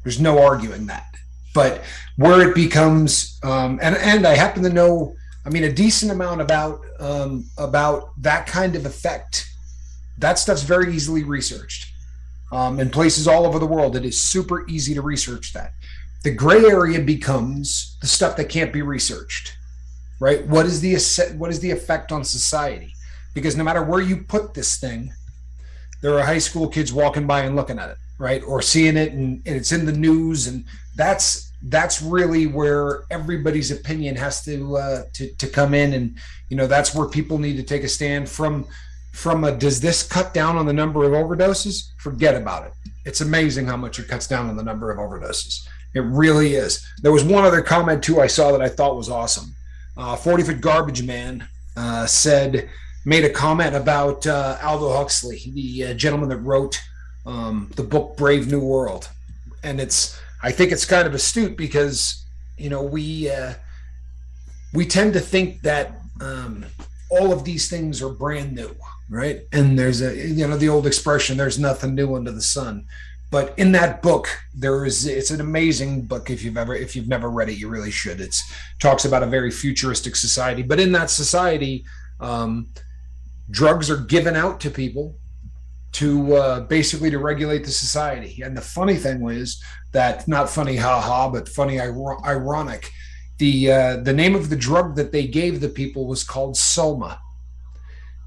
Speaker 1: There's no arguing that. But where it becomes, and I happen to know, a decent amount about that kind of effect. That stuff's very easily researched. In places all over the world, it is super easy to research that. The gray area becomes the stuff that can't be researched, right? What is the effect on society? Because no matter where you put this thing, there are high school kids walking by and looking at it, right? Or seeing it, and it's in the news, and that's really where everybody's opinion has to come in, and that's where people need to take a stand from does this cut down on the number of overdoses? Forget about it. It's amazing how much it cuts down on the number of overdoses. It really is. There was one other comment too I saw that I thought was awesome. 40-foot Garbage Man made a comment about Aldous Huxley, the gentleman that wrote the book Brave New World, and I think it's kind of astute because we tend to think that all of these things are brand new, right? And there's the old expression, there's nothing new under the sun. But in that book, it's an amazing book. If you've never read it, you really should. It talks about a very futuristic society, but in that society, drugs are given out to people to basically to regulate the society. And the funny thing was that, not funny haha, but funny ironic, the name of the drug that they gave the people was called Soma.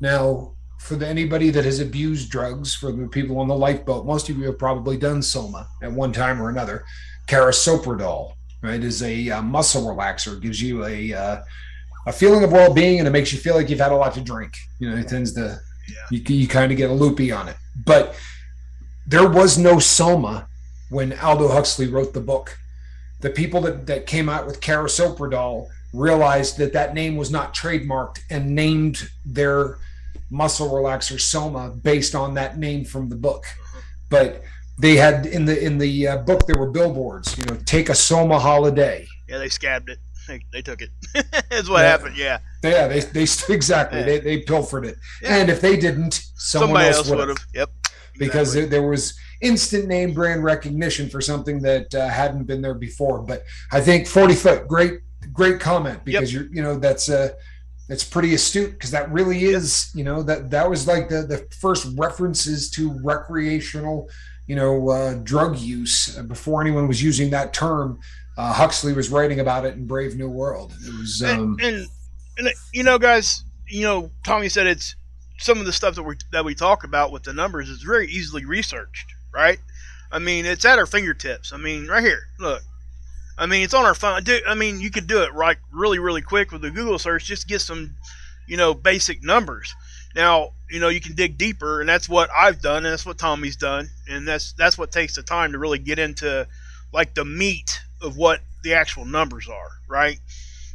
Speaker 1: Now, for anybody that has abused drugs, for the people on the lifeboat, most of you have probably done Soma at one time or another. Carisoprodol, right, is a muscle relaxer. It gives you a feeling of well-being, and it makes you feel like you've had a lot to drink. It tends to, you kind of get a loopy on it. But there was no Soma when Aldous Huxley wrote the book. The people that came out with Carisoprodol realized that name was not trademarked and named their muscle relaxer Soma based on that name from the book. But they had in the book, there were billboards, take a Soma holiday.
Speaker 2: Yeah, they scabbed it. They took it. That's what happened. Yeah.
Speaker 1: Yeah, they exactly. Yeah. They pilfered it. Yeah. And if they didn't, somebody else would have.
Speaker 2: Yep.
Speaker 1: Because there was instant name brand recognition for something that hadn't been there before. But I think 40-foot, great comment, because that's pretty astute, because that really is, that was like the first references to recreational, drug use before anyone was using that term. Huxley was writing about it in Brave New World. It was,
Speaker 2: and guys, Tommy said it's some of the stuff that we talk about with the numbers is very easily researched, right? It's at our fingertips. Right here, look. It's on our phone. You could do it right really, really quick with a Google search. Just get some, basic numbers. Now, you can dig deeper, and that's what I've done, and that's what Tommy's done, and that's what takes the time to really get into like the meat of what the actual numbers are, right?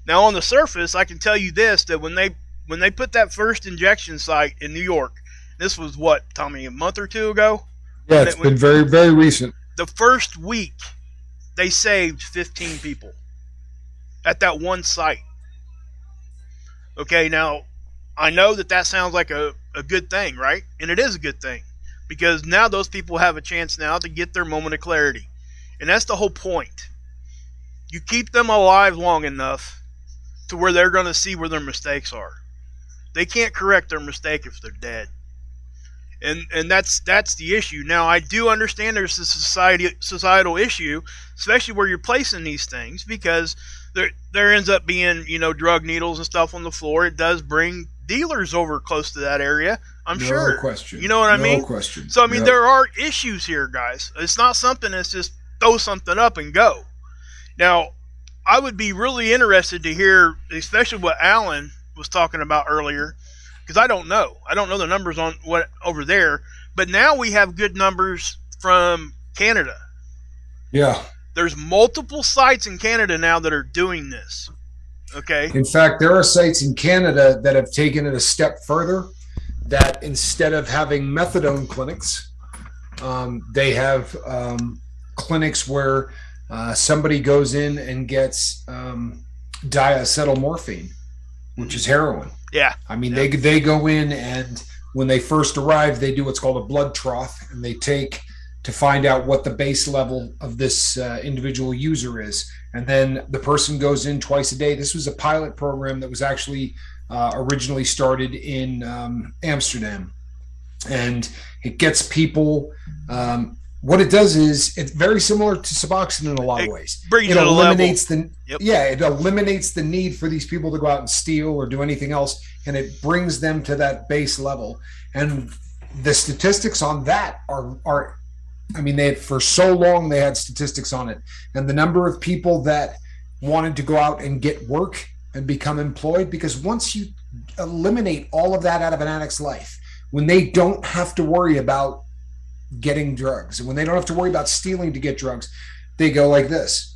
Speaker 2: Now, on the surface, I can tell you this, that when they put that first injection site in New York, this was what, Tommy, a month or two ago?
Speaker 1: Yeah, it's been very, very recent.
Speaker 2: The first week, they saved 15 people at that one site. Okay, now, I know that sounds like a good thing, right? And it is a good thing, because now those people have a chance now to get their moment of clarity. And that's the whole point. You keep them alive long enough to where they're going to see where their mistakes are. They can't correct their mistake if they're dead. And that's the issue. Now, I do understand there's a societal issue, especially where you're placing these things, because there ends up being, drug needles and stuff on the floor. It does bring dealers over close to that area, I'm sure.
Speaker 1: No question.
Speaker 2: You know what I mean?
Speaker 1: No question.
Speaker 2: So, there are issues here, guys. It's not something that's just throw something up and go. Now, I would be really interested to hear, especially what Alan was talking about earlier, because I don't know the numbers on what over there, but now we have good numbers from Canada.
Speaker 1: Yeah.
Speaker 2: There's multiple sites in Canada now that are doing this. Okay.
Speaker 1: In fact, there are sites in Canada that have taken it a step further. that instead of having methadone clinics, they have clinics where somebody goes in and gets diacetylmorphine, which is heroin.
Speaker 2: Yeah.
Speaker 1: I mean, they go in, and when they first arrive, they do what's called a blood trough, and they take to find out what the base level of this individual user is. And then the person goes in twice a day. This was a pilot program that was actually originally started in Amsterdam. And it gets people, what it does is it's very similar to Suboxone in a lot of ways.
Speaker 2: It eliminates
Speaker 1: it eliminates the need for these people to go out and steal or do anything else, and it brings them to that base level. And the statistics on that are I mean, for so long they had statistics on it, and the number of people that wanted to go out and get work and become employed, because once you eliminate all of that out of an addict's life, when they don't have to worry about getting drugs, and when they don't have to worry about stealing to get drugs, they go like this.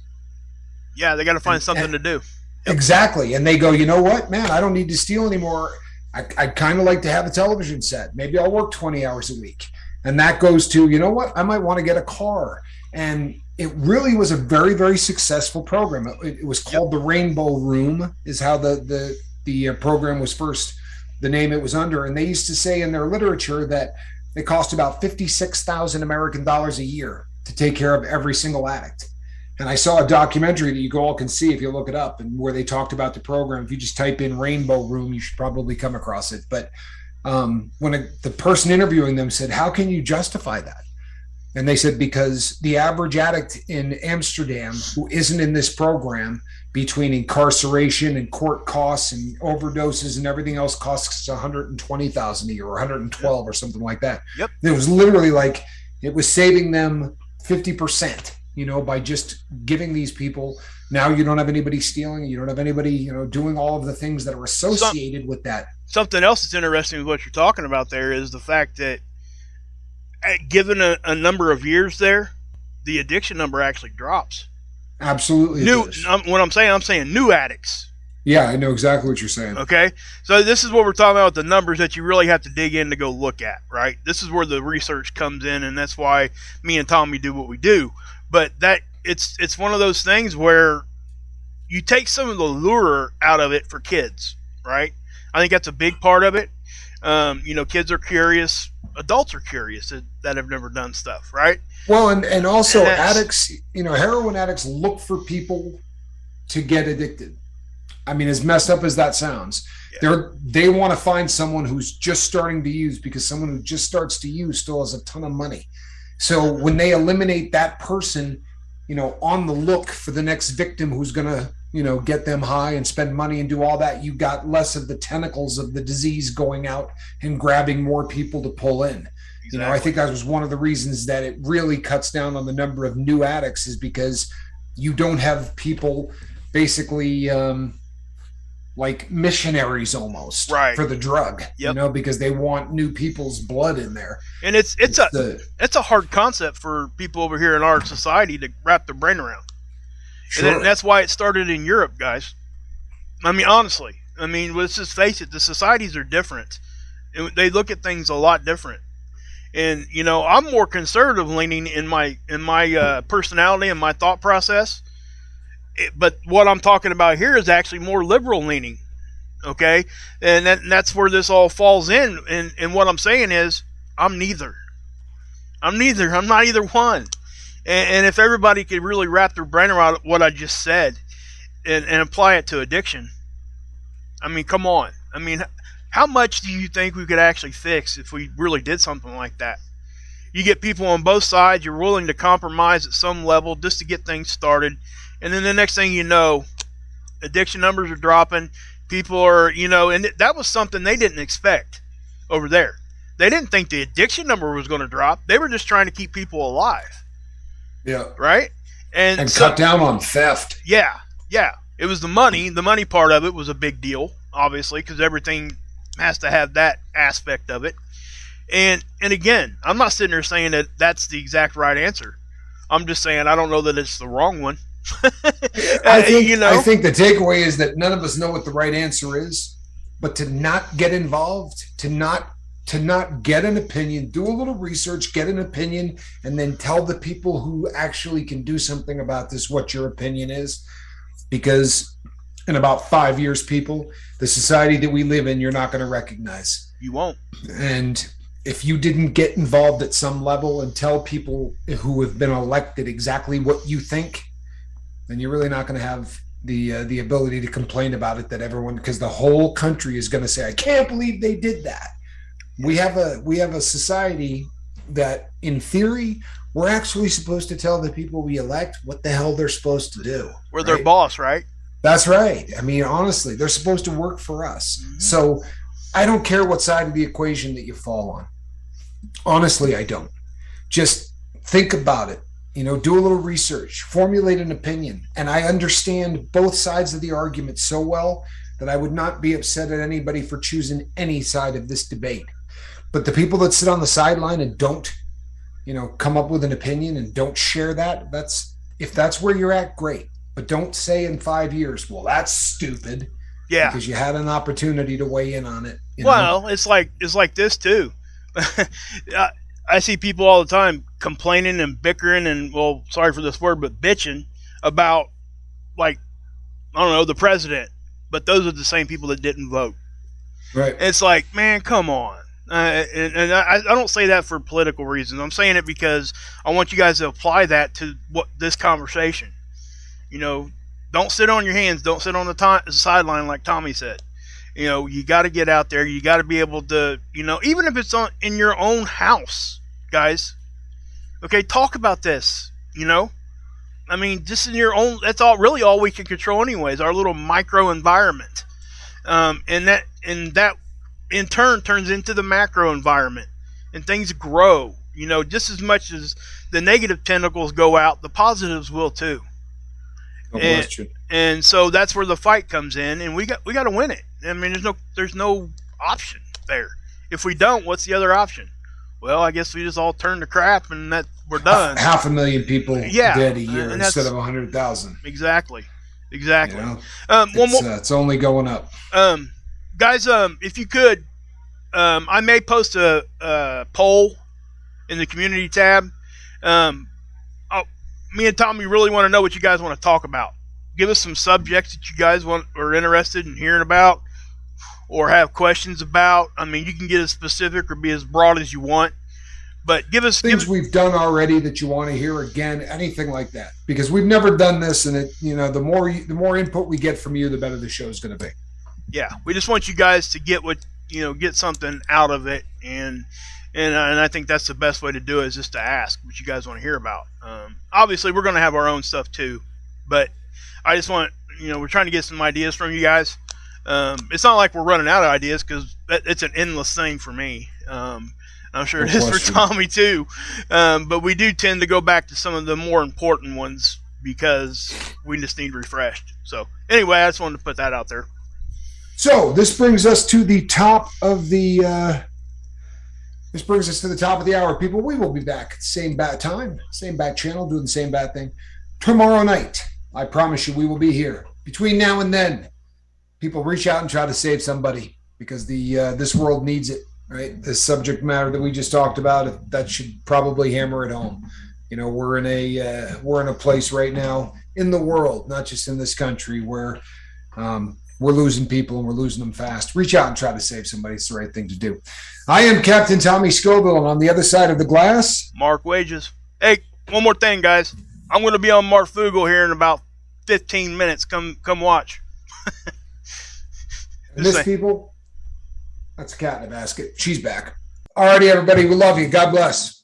Speaker 2: Yeah, they got to find something to do.
Speaker 1: Exactly. And they go, you know what, man, I don't need to steal anymore. I'd kind of like to have a television set. Maybe I'll work 20 hours a week. And that goes to, you know what, I might want to get a car. And it really was a very, very successful program. It was called the Rainbow Room, is how the program was first, the name it was under. And they used to say in their literature that it cost about $56,000 American dollars a year to take care of every single addict. And I saw a documentary that you all can see if you look it up, and where they talked about the program. If you just type in Rainbow Room, you should probably come across it. But when the person interviewing them said, how can you justify that? And they said, because the average addict in Amsterdam who isn't in this program, between incarceration and court costs and overdoses and everything else, costs $120,000 a year, or 112 or something like that.
Speaker 2: Yep.
Speaker 1: It was literally like it was saving them 50%, by just giving these people. Now you don't have anybody stealing, you don't have anybody, doing all of the things that are associated with that.
Speaker 2: Something else that's interesting with what you're talking about there is the fact that given a number of years there, the addiction number actually drops.
Speaker 1: Absolutely.
Speaker 2: What I'm saying new addicts.
Speaker 1: Yeah, I know exactly what you're saying.
Speaker 2: Okay. So this is what we're talking about, the numbers that you really have to dig in to go look at, right? This is where the research comes in, and that's why me and Tommy do what we do. But it's one of those things where you take some of the lure out of it for kids, right? I think that's a big part of it. Kids are curious, adults are curious that have never done stuff, right?
Speaker 1: Well, and also addicts, heroin addicts look for people to get addicted. I mean, as messed up as that sounds, they want to find someone who's just starting to use, because someone who just starts to use still has a ton of money. So when they eliminate that person, on the look for the next victim who's going to, get them high and spend money and do all that, you got less of the tentacles of the disease going out and grabbing more people to pull in. Exactly. I think that was one of the reasons that it really cuts down on the number of new addicts, is because you don't have people basically like missionaries almost,
Speaker 2: right,
Speaker 1: for the drug, because they want new people's blood in there.
Speaker 2: And it's a hard concept for people over here in our society to wrap their brain around. Sure. And that's why it started in Europe, guys. I mean, honestly, let's just face it, the societies are different. They look at things a lot different. And, I'm more conservative leaning in my personality and my thought process. But what I'm talking about here is actually more liberal leaning. Okay? And that's where this all falls in. And what I'm saying is, I'm neither. I'm not either one. And if everybody could really wrap their brain around what I just said and apply it to addiction, come on. How much do you think we could actually fix if we really did something like that? You get people on both sides, you're willing to compromise at some level just to get things started, and then the next thing you know, addiction numbers are dropping, people are, and that was something they didn't expect over there. They didn't think the addiction number was going to drop. They were just trying to keep people alive.
Speaker 1: Yeah.
Speaker 2: Right? And
Speaker 1: cut down on theft.
Speaker 2: Yeah. It was the money. The money part of it was a big deal, obviously, because everything has to have that aspect of it. And again, I'm not sitting there saying that that's the exact right answer. I'm just saying I don't know that it's the wrong one.
Speaker 1: I think the takeaway is that none of us know what the right answer is, but to not get involved, to not to not get an opinion, do a little research, get an opinion, and then tell the people who actually can do something about this what your opinion is. Because in about 5 years, people, the society that we live in, you're not going to recognize.
Speaker 2: You won't.
Speaker 1: And if you didn't get involved at some level and tell people who have been elected exactly what you think, then you're really not going to have the ability to complain about it, that everyone, because the whole country is going to say, I can't believe they did that. We have a society that, in theory, we're actually supposed to tell the people we elect what the hell they're supposed to do.
Speaker 2: We're their boss, right?
Speaker 1: That's right. I mean, honestly, they're supposed to work for us. Mm-hmm. So I don't care what side of the equation that you fall on. Honestly, I don't. Just think about it. Do a little research, formulate an opinion. And I understand both sides of the argument so well that I would not be upset at anybody for choosing any side of this debate. But the people that sit on the sideline and don't, come up with an opinion and don't share that, if that's where you're at, great. But don't say in 5 years, well, that's stupid.
Speaker 2: Yeah.
Speaker 1: Because you had an opportunity to weigh in on it.
Speaker 2: Well, it's like this too. I see people all the time complaining and bickering and, well, sorry for this word, but bitching about, like, I don't know, the president. But those are the same people that didn't vote.
Speaker 1: Right.
Speaker 2: It's like, man, come on. And I don't say that for political reasons. I'm saying it because I want you guys to apply that to this conversation. Don't sit on your hands. Don't sit on the sideline like Tommy said. You got to get out there. You got to be able to, even if it's in your own house, guys. Okay, talk about this. I mean, just in your own. That's all we can control, anyways. Our little micro environment, and that in turn turns into the macro environment, and things grow. Just as much as the negative tentacles go out, the positives will too. And so that's where the fight comes in, and we got to win it. I mean, there's no option there. If we don't, what's the other option? Well, I guess we just all turn to crap, and that we're done.
Speaker 1: 500,000 people dead a year instead of 100,000.
Speaker 2: Exactly.
Speaker 1: It's only going up.
Speaker 2: Guys, if you could, I may post a poll in the community tab. Me and Tommy really want to know what you guys want to talk about. Give us some subjects that you guys are interested in hearing about or have questions about. I mean, you can get as specific or be as broad as you want, but give us
Speaker 1: things we've done already that you want to hear again, anything like that, because we've never done this, and the more input we get from you, the better the show is going to be.
Speaker 2: Yeah, we just want you guys to get get something out of it, and I think that's the best way to do it, is just to ask what you guys want to hear about. Obviously, we're going to have our own stuff too, but I just want, we're trying to get some ideas from you guys. It's not like we're running out of ideas, because it's an endless thing for me. I'm sure it is for Tommy too. But we do tend to go back to some of the more important ones because we just need refreshed. So anyway, I just wanted to put that out there.
Speaker 1: So this brings us to the top of the hour, people. We will be back at the same bat time, same bat channel, doing the same bat thing tomorrow night. I promise you, we will be here. Between now and then, people, reach out and try to save somebody, because this world needs it. Right, this subject matter that we just talked about, that should probably hammer it home. We're in a place right now in the world, not just in this country, where we're losing people, and we're losing them fast. Reach out and try to save somebody. It's the right thing to do. I am Captain Tommy Scoville, and on the other side of the glass,
Speaker 2: Mark Wages. Hey, one more thing, guys. I'm going to be on Mark Fugel here in about 15 minutes. Come watch.
Speaker 1: And this, people, that's a cat in a basket. She's back. All righty, everybody. We love you. God bless.